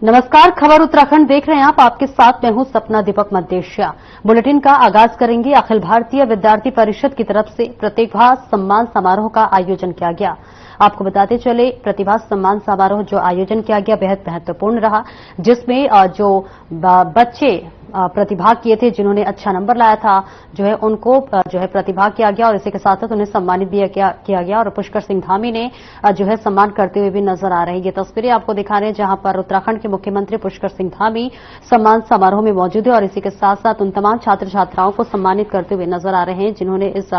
नमस्कार, खबर उत्तराखंड देख रहे हैं आप। आपके साथ मैं हूं सपना दीपक मद्देशिया। बुलेटिन का आगाज करेंगे। अखिल भारतीय विद्यार्थी परिषद की तरफ से प्रतिभा सम्मान समारोह का आयोजन किया गया। आपको बताते चले, प्रतिभा सम्मान समारोह जो आयोजन किया गया बेहद महत्वपूर्ण रहा, जिसमें जो बच्चे प्रतिभाग किए थे, जिन्होंने अच्छा नंबर लाया था, जो है उनको जो है प्रतिभाग किया गया और इसी के साथ साथ उन्हें सम्मानित भी किया गया। और पुष्कर सिंह धामी ने जो है सम्मान करते हुए भी नजर आ रहे हैं। ये तस्वीरें आपको दिखा रहे हैं जहां पर उत्तराखंड के मुख्यमंत्री पुष्कर सिंह धामी सम्मान समारोह में मौजूद है और इसी के साथ साथ उन तमाम छात्र छात्राओं को सम्मानित करते हुए नजर आ रहे हैं जिन्होंने इस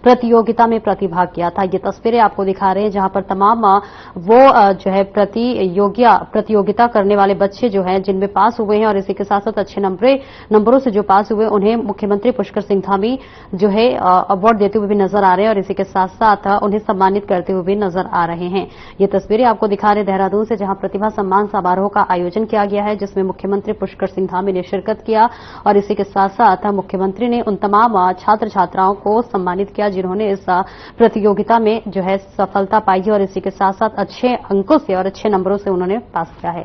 प्रतियोगिता में प्रतिभाग किया था। ये तस्वीरें आपको दिखा रहे हैं जहां पर तमाम वो जो है प्रतियोगिता करने वाले बच्चे जो हैं जिनमें पास हुए हैं और इसी के साथ साथ अच्छे नंबरों से जो पास हुए उन्हें मुख्यमंत्री पुष्कर सिंह धामी जो है अवार्ड देते हुए भी नजर आ रहे हैं और इसी के साथ साथ उन्हें सम्मानित करते हुए भी नजर आ रहे हैं। ये तस्वीरें आपको दिखा रहे देहरादून से, जहां प्रतिभा सम्मान समारोह का आयोजन किया गया है, जिसमें मुख्यमंत्री पुष्कर सिंह धामी ने शिरकत किया और इसी के साथ साथ मुख्यमंत्री ने उन तमाम छात्र छात्राओं को सम्मानित किया जिन्होंने इस प्रतियोगिता में जो है सफलता पाई है और इसी के साथ साथ अच्छे अंकों से और अच्छे नंबरों से उन्होंने पास किया है।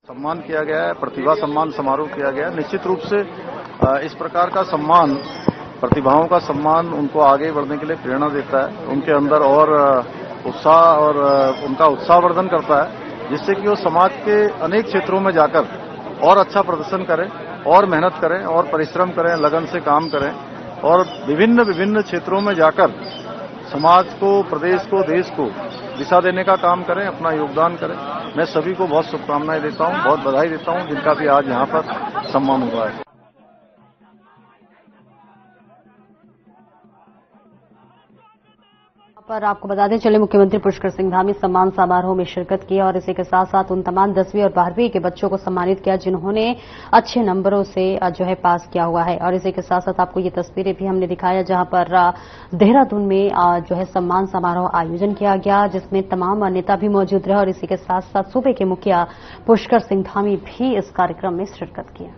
सम्मान किया गया है, प्रतिभा सम्मान समारोह किया गया है। निश्चित रूप से इस प्रकार का सम्मान, प्रतिभाओं का सम्मान उनको आगे बढ़ने के लिए प्रेरणा देता है, उनके अंदर और उत्साह और उनका उत्साहवर्धन करता है, जिससे कि वो समाज के अनेक क्षेत्रों में जाकर और अच्छा प्रदर्शन करें और मेहनत करें और परिश्रम करें, लगन से काम करें और विभिन्न क्षेत्रों में जाकर समाज को, प्रदेश को, देश को दिशा देने का काम करें, अपना योगदान करें। मैं सभी को बहुत शुभकामनाएं देता हूं, बहुत बधाई देता हूं जिनका भी आज यहां पर सम्मान हुआ है। पर आपको बताते चले, मुख्यमंत्री पुष्कर सिंह धामी सम्मान समारोह में शिरकत की और इसी के साथ साथ उन तमाम 10वीं और 12वीं के बच्चों को सम्मानित किया जिन्होंने अच्छे नंबरों से जो है पास किया हुआ है। और इसी के साथ साथ आपको ये तस्वीरें भी हमने दिखाया जहां पर देहरादून में जो है सम्मान समारोह आयोजन किया गया, जिसमें तमाम नेता भी मौजूद रहे और इसी के साथ साथ सूबे के मुखिया पुष्कर सिंह धामी भी इस कार्यक्रम में शिरकत किया।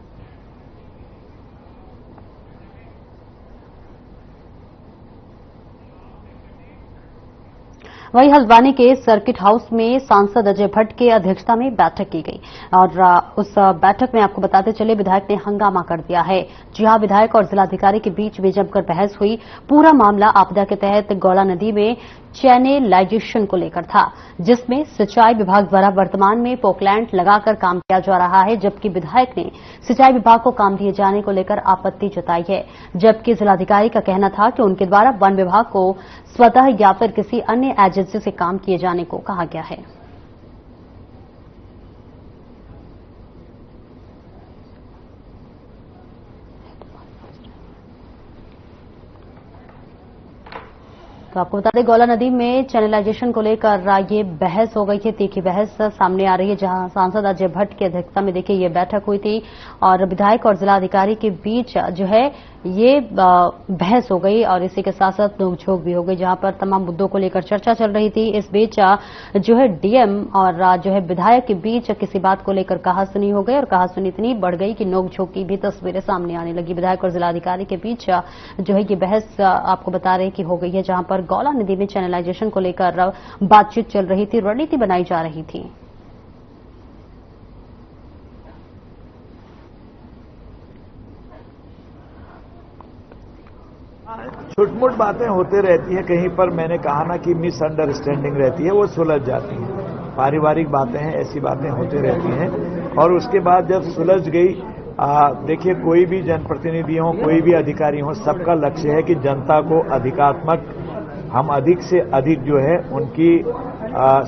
वहीं हल्द्वानी के सर्किट हाउस में सांसद अजय भट्ट की अध्यक्षता में बैठक की गई और उस बैठक में आपको बताते चले विधायक ने हंगामा कर दिया है। जी हां, विधायक और जिलाधिकारी के बीच में जमकर बहस हुई। पूरा मामला आपदा के तहत गौला नदी में चैनेलाइजेशन को लेकर था, जिसमें सिंचाई विभाग द्वारा वर्तमान में पोकलैंड लगाकर काम किया जा रहा है, जबकि विधायक ने सिंचाई विभाग को काम दिए जाने को लेकर आपत्ति जताई है। जबकि जिलाधिकारी का कहना था कि उनके द्वारा वन विभाग को स्वतः या फिर किसी अन्य एजेंसी से काम किए जाने को कहा गया है। तो आपको बता दें, गौला नदी में चैनलाइजेशन को लेकर ये बहस हो गई थी, तीखी बहस सामने आ रही है, जहां सांसद अजय भट्ट की अध्यक्षता में देखिए ये बैठक हुई थी और विधायक और जिलाधिकारी के बीच जो है ये बहस हो गई और इसी के साथ साथ नोकझोंक भी हो गई, जहां पर तमाम मुद्दों को लेकर चर्चा चल रही थी। इस बीच जो है डीएम और जो है विधायक के बीच किसी बात को लेकर कहासुनी हो गई और कहासुनी इतनी बढ़ गई कि नोकझोंक की भी तस्वीरें सामने आने लगी। विधायक और जिलाधिकारी के बीच जो है ये बहस आपको बता रहे कि हो गई है, जहां पर गौला नदी में चैनलाइजेशन को लेकर बातचीत चल रही थी, रणनीति बनाई जा रही थी। छोट-मोट बातें होते रहती है, कहीं पर मैंने कहा ना कि मिसअंडरस्टैंडिंग रहती है, वो सुलझ जाती है। पारिवारिक बातें हैं, ऐसी बातें होती रहती हैं और उसके बाद जब सुलझ गई, देखिए कोई भी जनप्रतिनिधि हो, कोई भी अधिकारी हो, सबका लक्ष्य है कि जनता को अधिकात्मक, हम अधिक से अधिक जो है उनकी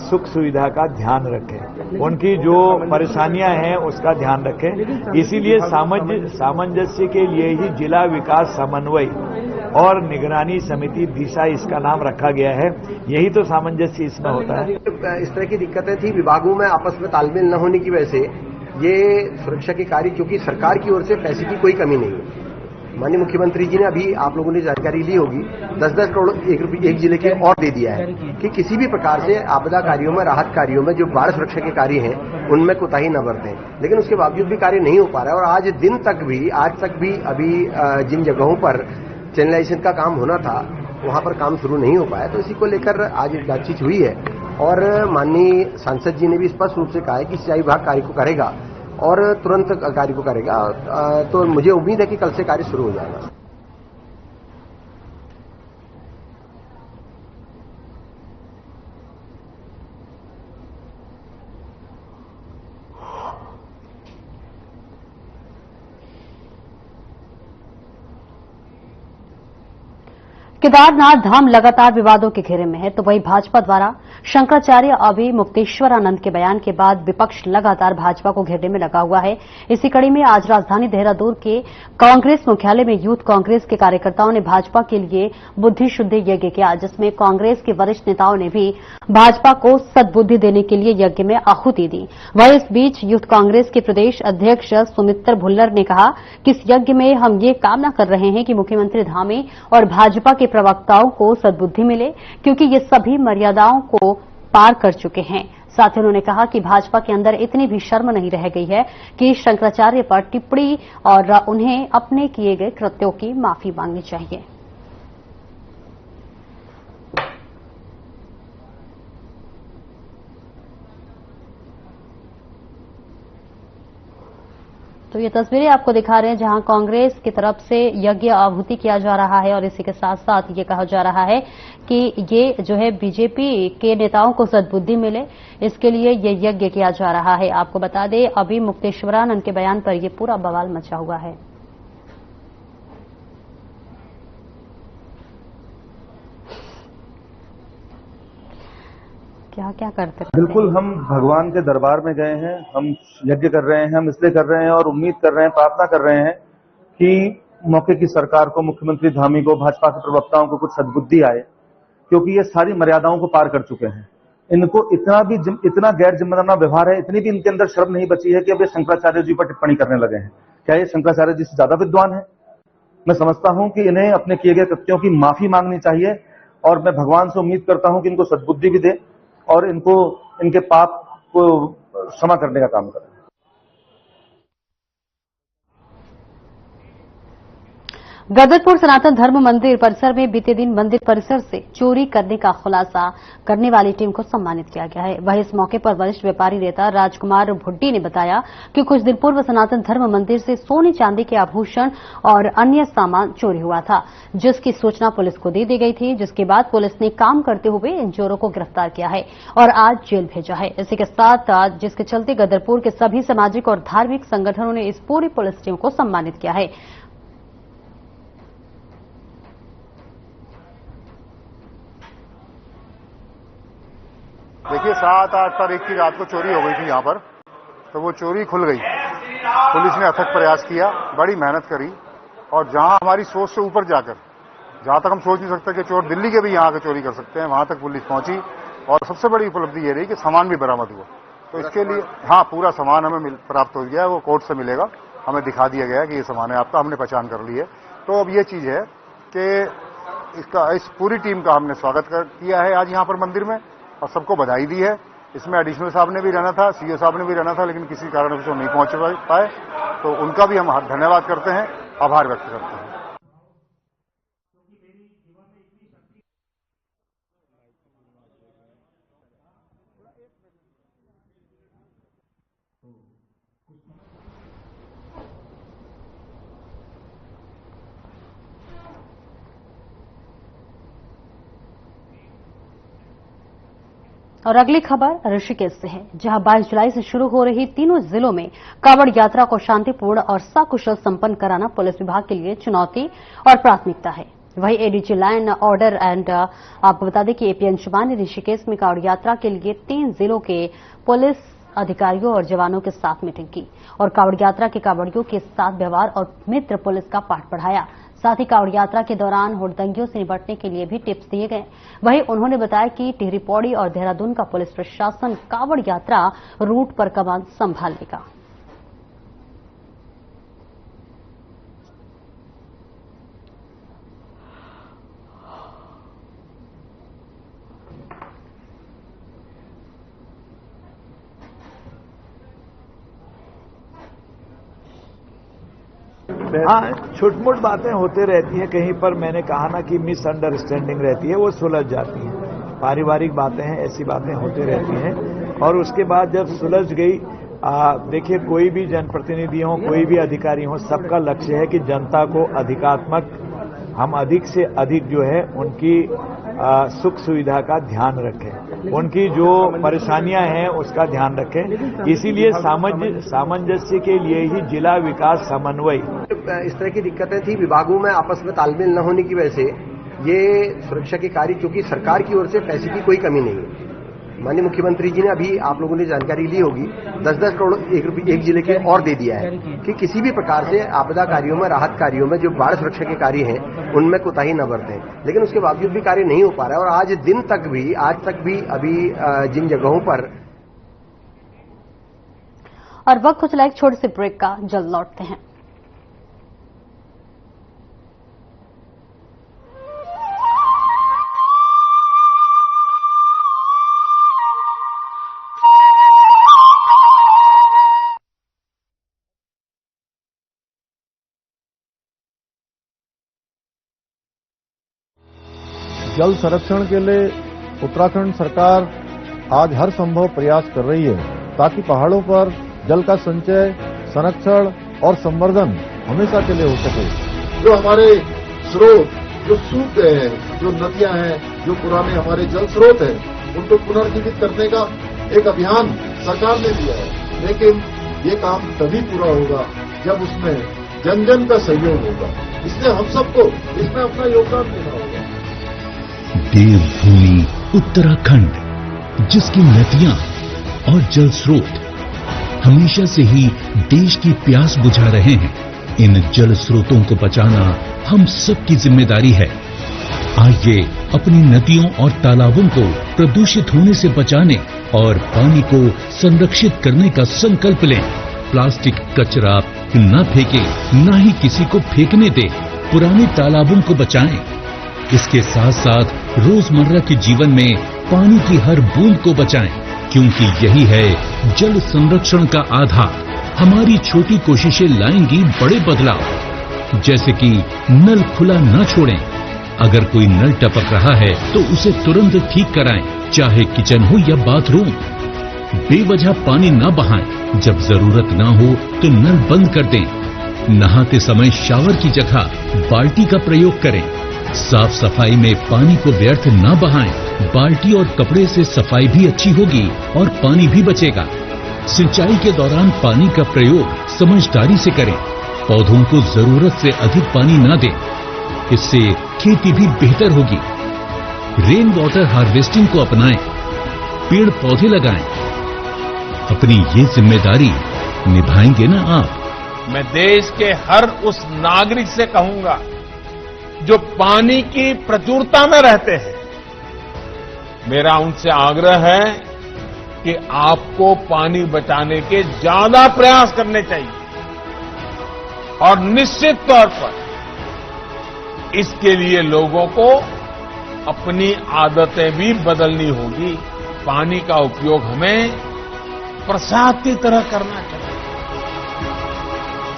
सुख सुविधा का ध्यान रखें, उनकी जो परेशानियां हैं उसका ध्यान रखें। इसीलिए सामंजस्य के लिए ही जिला विकास समन्वय और निगरानी समिति दिशा इसका नाम रखा गया है। यही तो सामंजस्य इसमें होता है। इस तरह की दिक्कतें थी विभागों में आपस में तालमेल न होने की वजह से ये सुरक्षा के कार्य, क्योंकि सरकार की ओर से पैसे की कोई कमी नहीं है, माननीय मुख्यमंत्री जी ने अभी आप लोगों ने जानकारी ली होगी 10-10 करोड़ एक जिले के और दे दिया है कि किसी भी प्रकार से आपदा कार्यों में, राहत कार्यों में जो बाढ़ सुरक्षा के कार्य हैं उनमें कोताही न बरतें। लेकिन उसके बावजूद भी कार्य नहीं हो पा रहा है और आज तक भी अभी जिन जगहों पर चैनलाइजेशन का काम होना था वहां पर काम शुरू नहीं हो पाया। तो इसी को लेकर आज बातचीत हुई है और माननीय सांसद जी ने भी स्पष्ट रूप से कहा है कि सिंचाई विभाग कार्य को करेगा और तुरंत कार्य को करेगा। तो मुझे उम्मीद है कि कल से कार्य शुरू हो जाएगा। केदारनाथ धाम लगातार विवादों के घेरे में है, तो वहीं भाजपा द्वारा शंकराचार्य अभी मुक्तेश्वरानंद के बयान के बाद विपक्ष लगातार भाजपा को घेरने में लगा हुआ है। इसी कड़ी में आज राजधानी देहरादून के कांग्रेस मुख्यालय में यूथ कांग्रेस के कार्यकर्ताओं ने भाजपा के लिए बुद्धि शुद्धि यज्ञ किया, जिसमें कांग्रेस के वरिष्ठ नेताओं ने भी भाजपा को सद्बुद्धि देने के लिए यज्ञ में आहुति दी। वहीं इस बीच यूथ कांग्रेस के प्रदेश अध्यक्ष सुमित्र भुल्लर ने कहा कि इस यज्ञ में हम ये कामना कर रहे हैं कि मुख्यमंत्री धामी और भाजपा के प्रवक्ताओं को सद्बुद्धि मिले, क्योंकि ये सभी मर्यादाओं को पार कर चुके हैं। साथ ही उन्होंने कहा कि भाजपा के अंदर इतनी भी शर्म नहीं रह गई है कि शंकराचार्य पर टिप्पणी और उन्हें अपने किए गए कृत्यों की माफी मांगनी चाहिए। तो ये तस्वीरें आपको दिखा रहे हैं जहां कांग्रेस की तरफ से यज्ञ आहुति किया जा रहा है और इसी के साथ साथ ये कहा जा रहा है कि ये जो है बीजेपी के नेताओं को सद्बुद्धि मिले, इसके लिए ये यज्ञ किया जा रहा है। आपको बता दें अभी मुक्तेश्वरानंद के बयान पर ये पूरा बवाल मचा हुआ है। क्या क्या करते हैं? बिल्कुल, हम भगवान के दरबार में गए हैं, हम यज्ञ कर रहे हैं, हम इसलिए कर रहे हैं और उम्मीद कर रहे हैं, प्रार्थना कर रहे हैं कि मौके की सरकार को, मुख्यमंत्री धामी को, भाजपा के प्रवक्ताओं को कुछ सद्बुद्धि आए, क्योंकि ये सारी मर्यादाओं को पार कर चुके हैं। इनको इतना गैर जिम्मेदाराना व्यवहार है, इतनी भी इनके अंदर शर्म नहीं बची है कि अब ये शंकराचार्य जी पर टिप्पणी करने लगे हैं। क्या ये शंकराचार्य जी से ज्यादा विद्वान है? मैं समझता हूं कि इन्हें अपने किए गए कृत्यों की माफी मांगनी चाहिए और मैं भगवान से उम्मीद करता हूं कि इनको सद्बुद्धि भी दे और इनको इनके पाप को क्षमा करने का काम करें। गदरपुर सनातन धर्म मंदिर परिसर में बीते दिन मंदिर परिसर से चोरी करने का खुलासा करने वाली टीम को सम्मानित किया गया है। वहीं इस मौके पर वरिष्ठ व्यापारी नेता राजकुमार भुट्टी ने बताया कि कुछ दिन पूर्व सनातन धर्म मंदिर से सोने चांदी के आभूषण और अन्य सामान चोरी हुआ था, जिसकी सूचना पुलिस को दे दी गई थी, जिसके बाद पुलिस ने काम करते हुए इन चोरों को गिरफ्तार किया है और आज जेल भेजा है। इसी के साथ जिसके चलते गदरपुर के सभी सामाजिक और धार्मिक संगठनों ने इस पूरी पुलिस टीम को सम्मानित किया है। देखिए 7-8 तारीख की रात को चोरी हो गई थी यहाँ पर, तो वो चोरी खुल गई। पुलिस ने अथक प्रयास किया, बड़ी मेहनत करी और जहाँ हमारी सोच से ऊपर जाकर, जहाँ तक हम सोच नहीं सकते कि चोर दिल्ली के भी यहाँ आकर चोरी कर सकते हैं, वहां तक पुलिस पहुंची और सबसे बड़ी उपलब्धि ये रही कि सामान भी बरामद हुआ। तो इसके लिए हाँ, पूरा सामान हमें प्राप्त हो गया है, वो कोर्ट से मिलेगा, हमें दिखा दिया गया है कि ये सामान है आपका, हमने पहचान कर ली है। तो अब ये चीज है कि इस पूरी टीम का हमने स्वागत किया है आज यहाँ पर मंदिर में और सबको बधाई दी है। इसमें एडिशनल साहब ने भी रहना था, सीओ साहब ने भी रहना था, लेकिन किसी कारण से वो नहीं पहुंच पाए, तो उनका भी हम धन्यवाद करते हैं, आभार व्यक्त करते हैं। और अगली खबर ऋषिकेश से है, जहां 22 जुलाई से शुरू हो रही तीनों जिलों में कांवड़ यात्रा को शांतिपूर्ण और सकुशल संपन्न कराना पुलिस विभाग के लिए चुनौती और प्राथमिकता है। वहीं एडीजी लाइन ऑर्डर एंड आपको बता दें कि एपी अंशुमान ने ऋषिकेश में कांवड़ यात्रा के लिए 3 जिलों के पुलिस अधिकारियों और जवानों के साथ मीटिंग की और कांवड़ यात्रा के कांवड़ियों के साथ व्यवहार और मित्र पुलिस का पाठ पढ़ाया। साथ ही कांवड़ यात्रा के दौरान हुड़दंगियों से निपटने के लिए भी टिप्स दिए गए। वहीं उन्होंने बताया कि टिहरी पौड़ी और देहरादून का पुलिस प्रशासन कांवड़ यात्रा रूट पर कमान संभाल लेगा। हाँ, छोट-मोट बातें होते रहती हैं। कहीं पर मैंने कहा ना कि मिसअंडरस्टैंडिंग रहती है, वो सुलझ जाती हैं। पारिवारिक बातें हैं, ऐसी बातें होती रहती हैं। और उसके बाद जब सुलझ गई, देखिए कोई भी जनप्रतिनिधि हो, कोई भी अधिकारी हो, सबका लक्ष्य है कि जनता को अधिकात्मक, हम अधिक से अधिक जो है उनकी सुख सुविधा का ध्यान रखें, उनकी जो परेशानियां हैं उसका ध्यान रखें। इसीलिए सामंजस्य के लिए ही जिला विकास समन्वय, इस तरह की दिक्कतें थी विभागों में आपस में तालमेल न होने की वजह से ये सुरक्षा के कार्य, क्योंकि सरकार की ओर से पैसे की कोई कमी नहीं है। माननीय मुख्यमंत्री जी ने अभी आप लोगों ने जानकारी ली होगी 10-10 करोड़ एक जिले के और दे दिया है कि किसी भी प्रकार से आपदा कार्यों में, राहत कार्यों में जो बाढ़ सुरक्षा के कार्य हैं उनमें कोताही न बरतें। लेकिन उसके बावजूद भी कार्य नहीं हो पा रहा है और आज तक भी अभी जिन जगहों पर। और वक्त हो चला एक छोटे से ब्रेक का, जल्द लौटते हैं। जल संरक्षण के लिए उत्तराखंड सरकार आज हर संभव प्रयास कर रही है ताकि पहाड़ों पर जल का संचय, संरक्षण और संवर्धन हमेशा के लिए हो सके। जो हमारे स्रोत जो सूख गए हैं, जो नदियां हैं, जो पुराने हमारे जल स्रोत हैं, उनको पुनर्जीवित करने का एक अभियान सरकार ने लिया है। लेकिन ये काम तभी पूरा होगा जब उसमें जन जन का सहयोग होगा। इसलिए हम सबको इसमें अपना योगदान देना होगा। देवभूमि उत्तराखंड, जिसकी नदियां और जल स्रोत हमेशा से ही देश की प्यास बुझा रहे हैं, इन जल स्रोतों को बचाना हम सबकी जिम्मेदारी है। आइए अपनी नदियों और तालाबों को प्रदूषित होने से बचाने और पानी को संरक्षित करने का संकल्प लें। प्लास्टिक कचरा न फेंके, न ही किसी को फेंकने दें। पुराने तालाबों को बचाएं। इसके साथ साथ रोजमर्रा के जीवन में पानी की हर बूंद को बचाएं, क्योंकि यही है जल संरक्षण का आधार। हमारी छोटी कोशिशें लाएंगी बड़े बदलाव। जैसे कि नल खुला न छोड़ें। अगर कोई नल टपक रहा है तो उसे तुरंत ठीक कराएं, चाहे किचन हो या बाथरूम। बेवजह पानी न बहाएं। जब जरूरत ना हो तो नल बंद कर दें। नहाते समय शावर की जगह बाल्टी का प्रयोग करें। साफ सफाई में पानी को व्यर्थ न बहाएं। बाल्टी और कपड़े से सफाई भी अच्छी होगी और पानी भी बचेगा। सिंचाई के दौरान पानी का प्रयोग समझदारी से करें। पौधों को जरूरत से अधिक पानी न दें, इससे खेती भी बेहतर होगी। रेन वाटर हार्वेस्टिंग को अपनाएं, पेड़ पौधे लगाएं। अपनी ये जिम्मेदारी निभाएंगे ना आप? मैं देश के हर उस नागरिक से कहूंगा जो पानी की प्रचुरता में रहते हैं, मेरा उनसे आग्रह है कि आपको पानी बचाने के ज्यादा प्रयास करने चाहिए और निश्चित तौर पर इसके लिए लोगों को अपनी आदतें भी बदलनी होगी। पानी का उपयोग हमें प्रसाद की तरह करना चाहिए।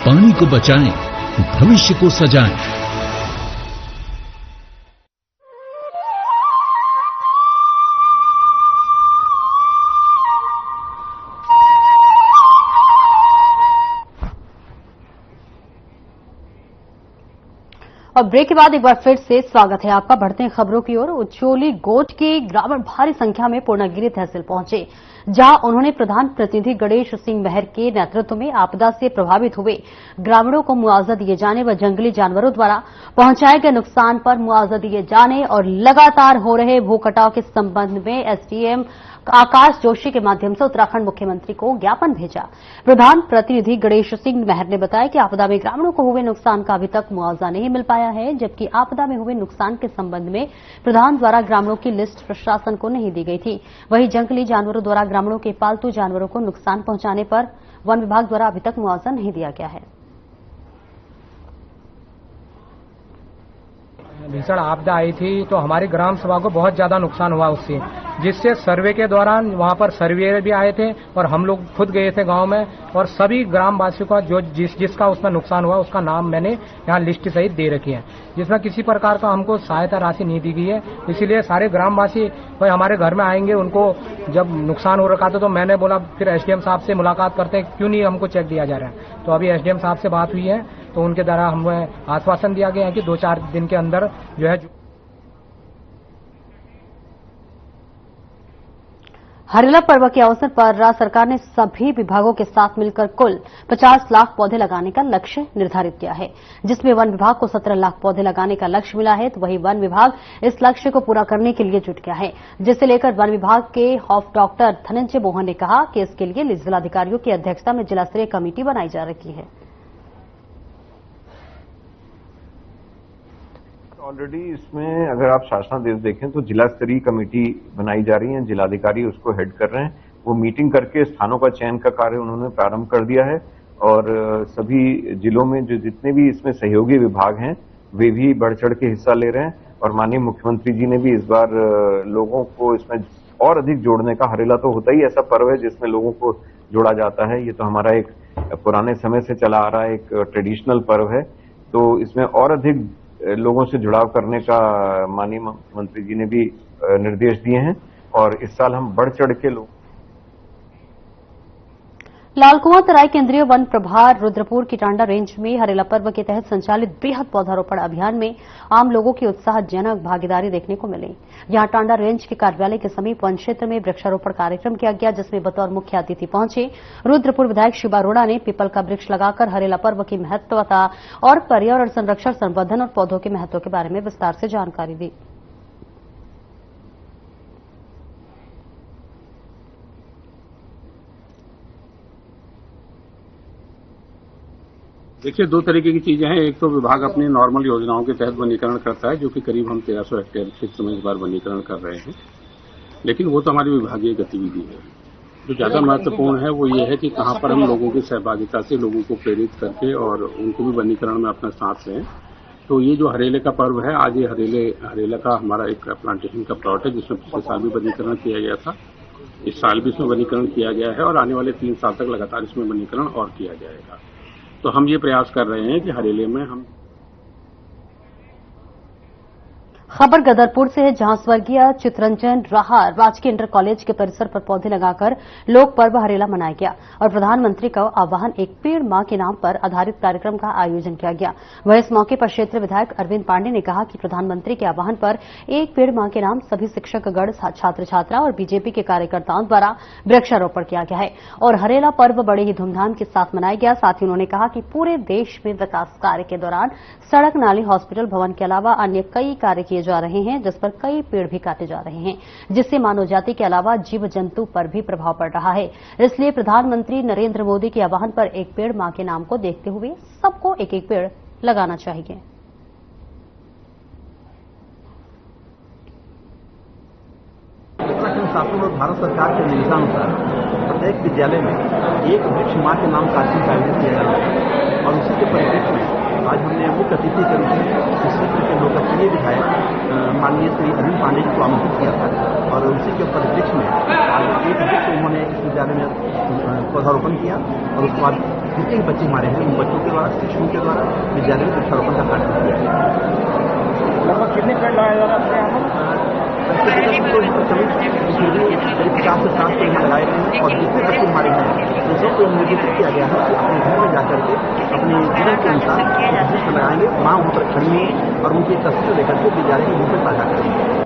पानी को बचाएं, भविष्य को सजाएं। और ब्रेक के बाद एक बार फिर से स्वागत है आपका। बढ़ते हैं खबरों की ओर। उच्चोली गोट के ग्रामीण भारी संख्या में पूर्णगिरी तहसील पहुंचे, जहां उन्होंने प्रधान प्रतिनिधि गणेश सिंह महर के नेतृत्व में आपदा से प्रभावित हुए ग्रामीणों को मुआवजा दिए जाने व जंगली जानवरों द्वारा पहुंचाए गए नुकसान पर मुआवजा दिए जाने और लगातार हो रहे भू कटाव के संबंध में एसडीएम आकाश जोशी के माध्यम से उत्तराखंड मुख्यमंत्री को ज्ञापन भेजा। प्रधान प्रतिनिधि गणेश सिंह महर ने बताया कि आपदा में ग्रामीणों को हुए नुकसान का अभी तक मुआवजा नहीं मिल पाया है, जबकि आपदा में हुए नुकसान के संबंध में प्रधान द्वारा ग्रामीणों की लिस्ट प्रशासन को नहीं दी गई थी। वहीं जंगली जानवरों द्वारा ग्रामीणों के पालतू जानवरों को नुकसान पहुंचाने पर वन विभाग द्वारा अभी तक मुआवजा नहीं दिया गया है। भीषण आपदा आई थी तो हमारी ग्राम सभा को बहुत ज्यादा नुकसान हुआ उससे। जिससे सर्वे के दौरान वहां पर सर्वे भी आए थे और हम लोग खुद गए थे गांव में, और सभी ग्रामवासियों का जो जिसका उसमें नुकसान हुआ उसका नाम मैंने यहाँ लिस्ट सहित दे रखी है, जिसमें किसी प्रकार का हमको सहायता राशि नहीं दी गई है। इसीलिए सारे ग्रामवासी भाई हमारे घर में आएंगे, उनको जब नुकसान हो रखा था तो मैंने बोला फिर एसडीएम साहब से मुलाकात करते हैं, क्यों नहीं हमको चेक दिया जा रहा है। तो अभी एसडीएम साहब से बात हुई है तो उनके द्वारा हमें आश्वासन दिया गया है कि 2-4 दिन के अंदर जो है। हरेला पर्व के अवसर पर राज्य सरकार ने सभी विभागों के साथ मिलकर कुल 50 लाख पौधे लगाने का लक्ष्य निर्धारित किया है, जिसमें वन विभाग को 17 लाख पौधे लगाने का लक्ष्य मिला है। तो वहीं वन विभाग इस लक्ष्य को पूरा करने के लिए जुट गया है, जिसे लेकर वन विभाग के हॉफ डॉक्टर धनंजय मोहन ने कहा कि इसके लिए जिलाधिकारियों की अध्यक्षता में जिला स्तरीय कमेटी बनाई जा रही है। ऑलरेडी इसमें अगर आप शासनादेश देखें तो जिला स्तरीय कमेटी बनाई जा रही है, जिलाधिकारी उसको हेड कर रहे हैं। वो मीटिंग करके स्थानों का चयन का कार्य उन्होंने प्रारंभ कर दिया है और सभी जिलों में जो जितने भी इसमें सहयोगी विभाग हैं वे भी बढ़ चढ़ के हिस्सा ले रहे हैं। और माननीय मुख्यमंत्री जी ने भी इस बार लोगों को इसमें और अधिक जोड़ने का, हरेला तो होता ही ऐसा पर्व है जिसमें लोगों को जोड़ा जाता है, ये तो हमारा एक पुराने समय से चला आ रहा है एक ट्रेडिशनल पर्व है, तो इसमें और अधिक लोगों से जुड़ाव करने का माननीय मंत्री जी ने भी निर्देश दिए हैं और इस साल हम बढ़ चढ़ के लोग। लालकुआं तराई केंद्रीय वन प्रभार रुद्रपुर की टांडा रेंज में हरेला पर्व के तहत संचालित बेहद पौधारोपण अभियान में आम लोगों की उत्साहजनक भागीदारी देखने को मिली। यहां टांडा रेंज के कार्यालय के समीप वन क्षेत्र में वृक्षारोपण कार्यक्रम किया गया, जिसमें बतौर मुख्य अतिथि पहुंचे रुद्रपुर विधायक शिबा अरोड़ा ने पीपल का वृक्ष लगाकर हरेला पर्व की महत्वता और पर्यावरण संरक्षण, संवर्धन और पौधों के महत्व के बारे में विस्तार से जानकारी दी। देखिए, 2 तरीके की चीजें हैं। एक तो विभाग अपनी नॉर्मल योजनाओं के तहत वनीकरण करता है, जो कि करीब हम 1300 हेक्टेयर क्षेत्र में इस बार वनीकरण कर रहे हैं, लेकिन वो तो हमारी विभागीय गतिविधि है। जो ज्यादा महत्वपूर्ण है वो ये है कि कहां पर हम लोगों की सहभागिता से लोगों को प्रेरित करके और उनको भी वनीकरण में अपना साथ लें। तो ये जो हरेले का पर्व है, आज ये हरेला का हमारा एक प्लांटेशन का प्लॉट है, जिसमें पिछले साल भी वनीकरण किया गया था, इस साल भी इसमें वनीकरण किया गया है और आने वाले 3 साल तक लगातार इसमें वनीकरण और किया जाएगा। तो हम ये प्रयास कर रहे हैं कि हरेले में हम। खबर गदरपुर से है, जहां स्वर्गीय चितरंजन राहा राजकीय इंटर कॉलेज के परिसर पर पौधे लगाकर लोक पर्व हरेला मनाया गया और प्रधानमंत्री का आह्वान एक पेड़ मां के नाम पर आधारित कार्यक्रम का आयोजन किया गया। वहीं इस मौके पर क्षेत्रीय विधायक अरविंद पांडे ने कहा कि प्रधानमंत्री के आह्वान पर एक पेड़ मां के नाम सभी शिक्षकगण, छात्र छात्रा और बीजेपी के कार्यकर्ताओं द्वारा वृक्षारोपण किया गया है और हरेला पर्व बड़े ही धूमधाम के साथ मनाया गया। साथ ही उन्होंने कहा कि पूरे देश में विकास कार्य के दौरान सड़क, नाली, हॉस्पिटल, भवन के अलावा अन्य कई कार्य किए जा रहे हैं, जिस पर कई पेड़ भी काटे जा रहे हैं, जिससे मानव जाति के अलावा जीव जंतु पर भी प्रभाव पड़ रहा है। इसलिए प्रधानमंत्री नरेंद्र मोदी के आह्वान पर एक पेड़ मां के नाम को देखते हुए सबको एक एक पेड़ लगाना चाहिए। उत्तराखंड शासन और भारत सरकार के निर्देशानुसार प्रत्येक विद्यालय में एक वृक्ष मां के नाम कार्यक्रम का आयोजन किया जा रहा है और उसी के परिप्रेक्ष्य में आज हमने मुख्य अतिथि के रूप में इस क्षेत्र के लोकप्रिय विधायक माननीय श्री अरविंद पांडे जी को आमंत्रित किया था और उसी के परिप्रेक्ष्य में आज एक वृक्ष उन्होंने इस विद्यालय में पौधारोपण किया और उसके बाद जितने भी बच्चे हमारे हैं उन बच्चों के द्वारा, शिक्षकों के द्वारा विद्यालय में वृक्षारोपण का कार्यक्रम किया गया। लगभग कितने पेड़ लगाए जा रहे हैं? करीब 50 से 60 पेड़ लगाए गए हैं और जितने बच्चे हमारे हैं तो सबको निर्देशित किया गया है कि अपने घर में जाकर के अपने जीवन के अनुसार वृक्ष लगाएंगे, माँ वहाँ पर खड़ी है और उनकी तस्वीर लेकर के विद्यालय के मुंह पर साझा करेंगे।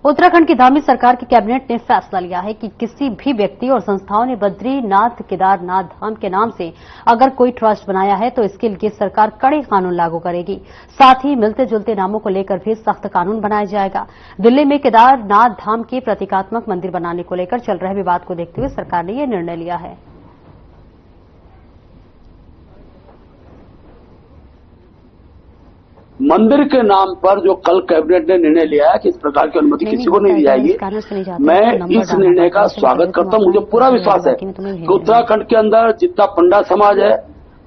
उत्तराखंड की धामी सरकार की कैबिनेट ने फैसला लिया है कि किसी भी व्यक्ति और संस्थाओं ने बद्रीनाथ केदारनाथ धाम के नाम से अगर कोई ट्रस्ट बनाया है तो इसके लिए सरकार कड़े कानून लागू करेगी। साथ ही मिलते जुलते नामों को लेकर भी सख्त कानून बनाया जाएगा। दिल्ली में केदारनाथ धाम के प्रतीकात्मक मंदिर बनाने को लेकर चल रहे विवाद को देखते हुए सरकार ने यह निर्णय लिया है। मंदिर के नाम पर जो कल कैबिनेट ने निर्णय लिया है कि इस प्रकार की अनुमति किसी को नहीं दी जाएगी, मैं इस निर्णय का स्वागत करता हूं। मुझे पूरा विश्वास है कि उत्तराखंड के अंदर जितना पंडा समाज है,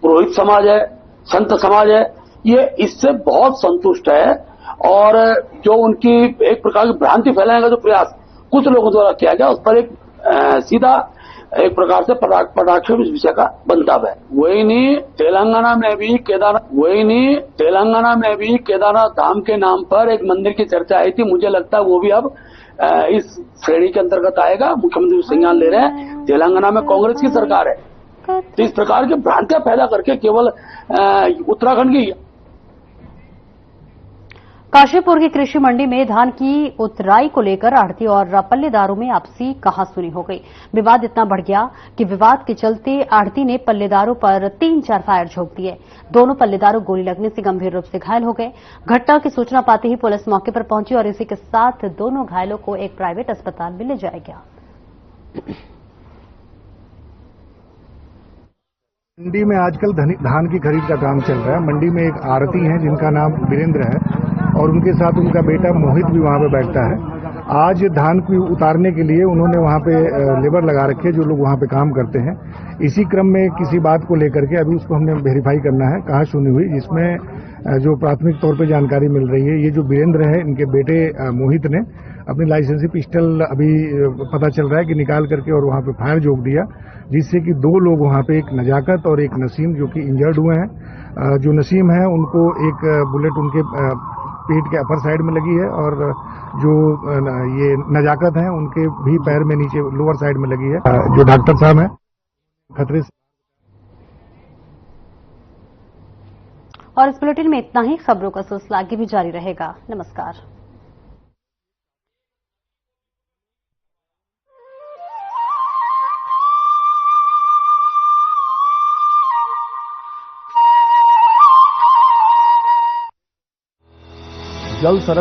पुरोहित समाज है, संत समाज है, ये इससे बहुत संतुष्ट है। और जो उनकी एक प्रकार की भ्रांति फैलाने का जो प्रयास कुछ लोगों द्वारा किया गया, उस पर एक सीधा एक प्रकार से पटाक्ष इस विषय का बनता है। वही नहीं तेलंगाना में भी केदारनाथ धाम के नाम पर एक मंदिर की चर्चा आई थी। मुझे लगता है वो भी अब इस श्रेणी के अंतर्गत आएगा। मुख्यमंत्री संज्ञान ले रहे हैं। तेलंगाना में कांग्रेस की सरकार है, तो इस प्रकार की भ्रांतियां पैदा करके केवल उत्तराखंड की। काशीपुर की कृषि मंडी में धान की उतराई को लेकर आढ़ती और पल्लेदारों में आपसी कहासुनी हो गई। विवाद इतना बढ़ गया कि विवाद के चलते आढ़ती ने पल्लेदारों पर 3-4 फायर झोंक दिए। दोनों पल्लेदारों गोली लगने से गंभीर रूप से घायल हो गए। घटना की सूचना पाते ही पुलिस मौके पर पहुंची और इसी के साथ दोनों घायलों को एक प्राइवेट अस्पताल में ले जाया गया। मंडी में आजकल धान की खरीद का काम चल रहा है। मंडी में एक आढ़ती है जिनका नाम वीरेंद्र है और उनके साथ उनका बेटा मोहित भी वहां पे बैठता है। आज धान को उतारने के लिए उन्होंने वहां पे लेबर लगा रखे जो लोग वहां पे काम करते हैं। इसी क्रम में किसी बात को लेकर के अभी उसको हमने वेरीफाई करना है, कहाँ सुनी हुई, जिसमें जो प्राथमिक तौर पे जानकारी मिल रही है, ये जो वीरेंद्र है इनके बेटे मोहित ने अपनी लाइसेंसी पिस्टल अभी पता चल रहा है कि निकाल करके और वहां पे फायर झोंक दिया, जिससे कि 2 लोग वहां पे, एक नजाकत और एक नसीम, जो कि इंजर्ड हुए हैं। जो नसीम है उनको एक बुलेट उनके पेट के अपर साइड में लगी है और जो ये नजाकत है उनके भी पैर में नीचे लोअर साइड में लगी है। जो डॉक्टर साहब हैं खतरे से। और इस बुलेटिन में इतना ही। खबरों का सिलसिला आगे भी जारी रहेगा। नमस्कार। जल सड़क